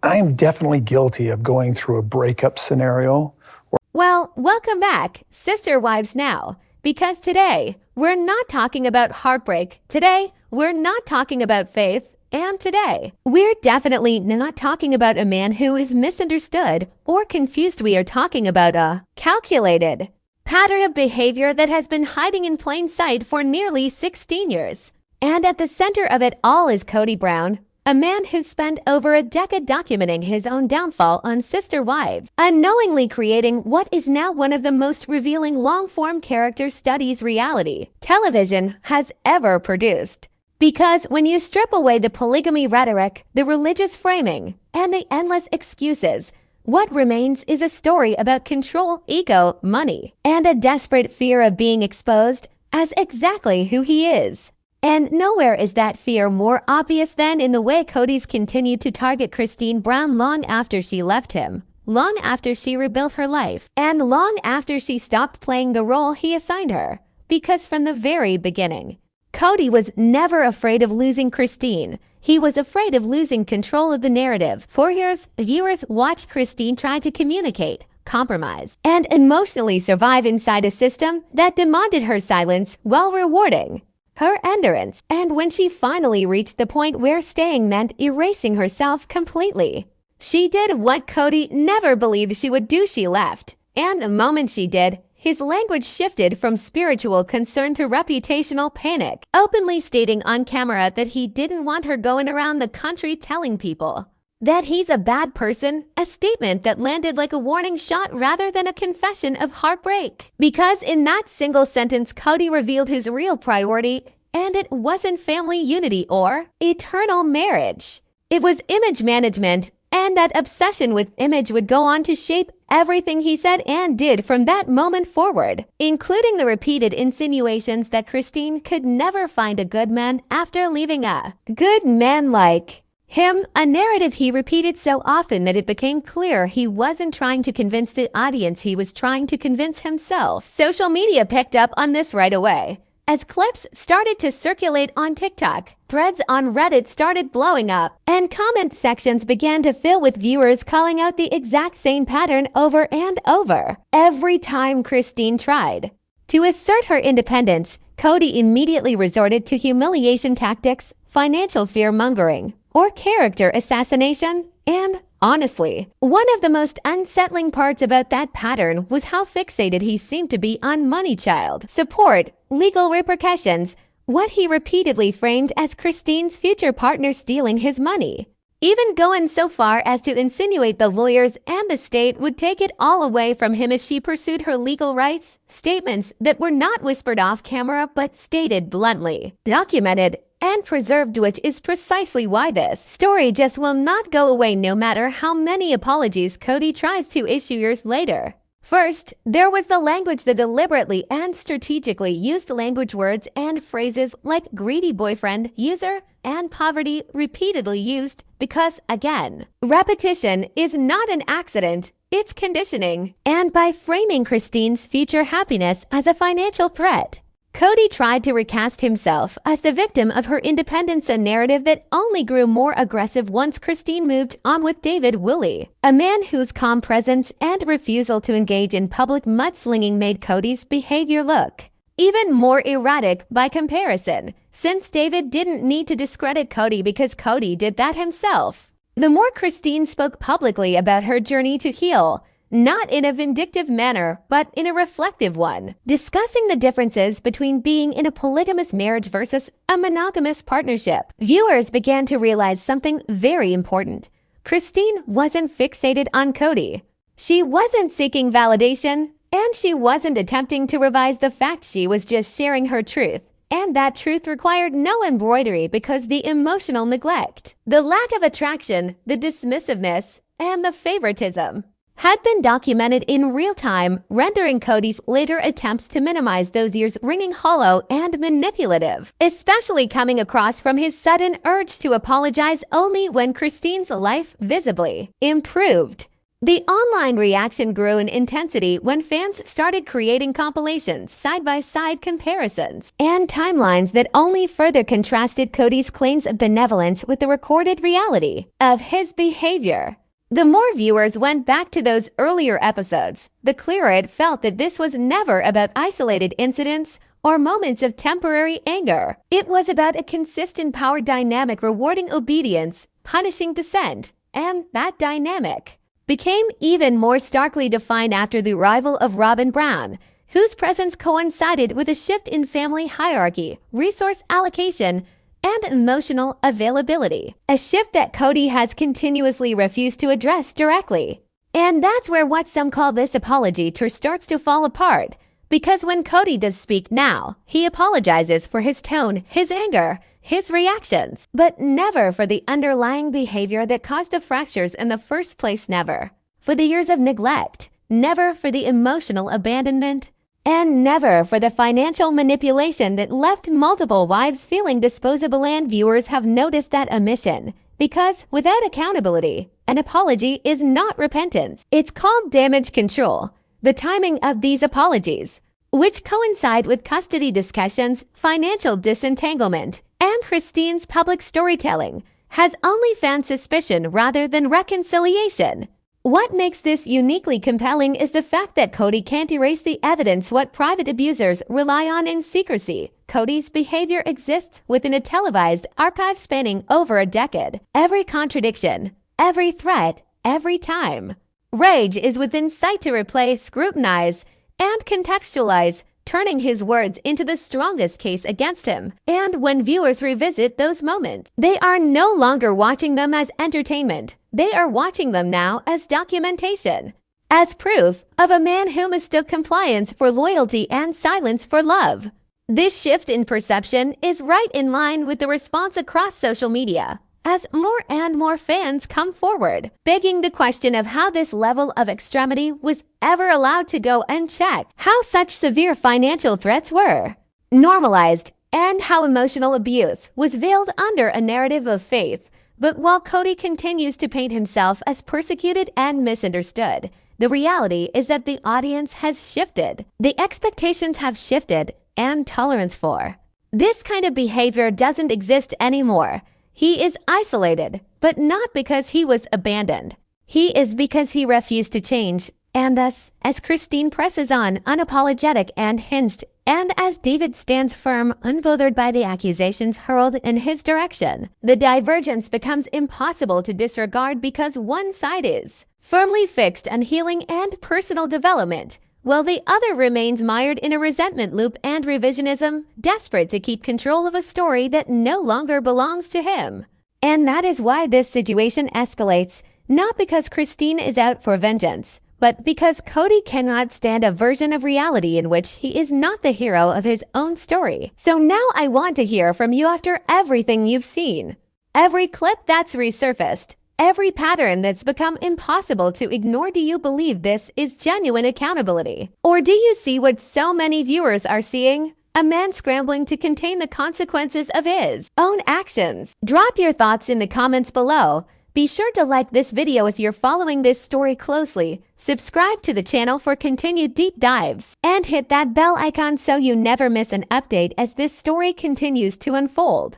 I'm definitely guilty of going through a breakup scenario. Well, welcome back, Sister Wives Now, because today we're not talking about heartbreak. Today we're not talking about faith. And today, we're definitely not talking about a man who is misunderstood or confused. We are talking about a calculated pattern of behavior that has been hiding in plain sight for nearly 16 years. And at the center of it all is Kody Brown, a man who spent over a decade documenting his own downfall on Sister Wives, unknowingly creating what is now one of the most revealing long-form character studies reality television has ever produced. Because when you strip away the polygamy rhetoric, the religious framing, and the endless excuses, what remains is a story about control, ego, money, and a desperate fear of being exposed as exactly who he is. And nowhere is that fear more obvious than in the way Kody's continued to target Kody Brown long after she left him, long after she rebuilt her life, and long after she stopped playing the role he assigned her. Because from the very beginning, Kody was never afraid of losing Kody. He was afraid of losing control of the narrative. For years, viewers watched Kody try to communicate, compromise, and emotionally survive inside a system that demanded her silence while rewarding her endurance. And when she finally reached the point where staying meant erasing herself completely, she did what Kody never believed she would do. She left. And the moment she did, his language shifted from spiritual concern to reputational panic, openly stating on camera that he didn't want her going around the country telling people that he's a bad person, a statement that landed like a warning shot rather than a confession of heartbreak. Because in that single sentence, Kody revealed his real priority, and it wasn't family unity or eternal marriage. It was image management. And that obsession with image would go on to shape everything he said and did from that moment forward, including the repeated insinuations that Kody could never find a good man after leaving a good man like him, a narrative he repeated so often that it became clear he wasn't trying to convince the audience, he was trying to convince himself. Social media picked up on this right away. As clips started to circulate on TikTok, threads on Reddit started blowing up, and comment sections began to fill with viewers calling out the exact same pattern over and over. Every time Kody tried to assert her independence, Kody immediately resorted to humiliation tactics, financial fear-mongering, or character assassination. And honestly, one of the most unsettling parts about that pattern was how fixated he seemed to be on money, child support, legal repercussions, what he repeatedly framed as Kody's future partner stealing his money. Even going so far as to insinuate the lawyers and the state would take it all away from him if she pursued her legal rights, statements that were not whispered off camera but stated bluntly, documented, and preserved, which is precisely why this story just will not go away no matter how many apologies Kody tries to issue years later. First, there was the language, the deliberately and strategically used language, words and phrases like greedy boyfriend, user, and poverty repeatedly used because, again, repetition is not an accident, it's conditioning. And by framing Kody's future happiness as a financial threat, Kody tried to recast himself as the victim of her independence, a narrative that only grew more aggressive once Kody moved on with David Woolley, a man whose calm presence and refusal to engage in public mudslinging made Kody's behavior look even more erratic by comparison, since David didn't need to discredit Kody because Kody did that himself. The more Kody spoke publicly about her journey to heal, not in a vindictive manner, but in a reflective one, discussing the differences between being in a polygamous marriage versus a monogamous partnership, viewers began to realize something very important. Kody wasn't fixated on Kody. She wasn't seeking validation, and she wasn't attempting to revise the fact. She was just sharing her truth. And that truth required no embroidery because the emotional neglect, the lack of attraction, the dismissiveness, and the favoritism had been documented in real time, rendering Kody's later attempts to minimize those years ringing hollow and manipulative, especially coming across from his sudden urge to apologize only when Kody's life visibly improved. The online reaction grew in intensity when fans started creating compilations, side-by-side comparisons, and timelines that only further contrasted Kody's claims of benevolence with the recorded reality of his behavior. The more viewers went back to those earlier episodes, the clearer it felt that this was never about isolated incidents or moments of temporary anger. It was about a consistent power dynamic rewarding obedience, punishing dissent, and that dynamic became even more starkly defined after the arrival of Kody Brown, whose presence coincided with a shift in family hierarchy, resource allocation, and emotional availability. A shift that Kody has continuously refused to address directly. And that's where what some call this apology tour starts to fall apart. Because when Kody does speak now, he apologizes for his tone, his anger, his reactions, but never for the underlying behavior that caused the fractures in the first place. Never for the years of neglect, never for the emotional abandonment, and never for the financial manipulation that left multiple wives feeling disposable. And viewers have noticed that omission, because without accountability, an apology is not repentance. It's called damage control. The timing of these apologies, which coincide with custody discussions, financial disentanglement, and Christine's public storytelling, has only found suspicion rather than reconciliation. What makes this uniquely compelling is the fact that Kody can't erase the evidence what private abusers rely on in secrecy. Kody's behavior exists within a televised archive spanning over a decade. Every contradiction, every threat, every time. Rage is within sight to replay, scrutinize, and contextualize, turning his words into the strongest case against him. And when viewers revisit those moments, they are no longer watching them as entertainment. They are watching them now as documentation, as proof of a man who mistook compliance for loyalty and silence for love. This shift in perception is right in line with the response across social media, as more and more fans come forward, begging the question of how this level of extremity was ever allowed to go unchecked, how such severe financial threats were normalized, and how emotional abuse was veiled under a narrative of faith. But while Kody continues to paint himself as persecuted and misunderstood, the reality is that the audience has shifted. The expectations have shifted, and tolerance for this kind of behavior doesn't exist anymore. He is isolated, but not because he was abandoned. He is because he refused to change. And thus, as Christine presses on, unapologetic and hinged, and as David stands firm, unbothered by the accusations hurled in his direction, the divergence becomes impossible to disregard because one side is firmly fixed on healing and personal development, while the other remains mired in a resentment loop and revisionism, desperate to keep control of a story that no longer belongs to him. And that is why this situation escalates, not because Christine is out for vengeance, but because Kody cannot stand a version of reality in which he is not the hero of his own story. So now I want to hear from you after everything you've seen. Every clip that's resurfaced, every pattern that's become impossible to ignore. Do you believe this is genuine accountability? Or do you see what so many viewers are seeing? A man scrambling to contain the consequences of his own actions. Drop your thoughts in the comments below. Be sure to like this video if you're following this story closely, subscribe to the channel for continued deep dives, and hit that bell icon so you never miss an update as this story continues to unfold.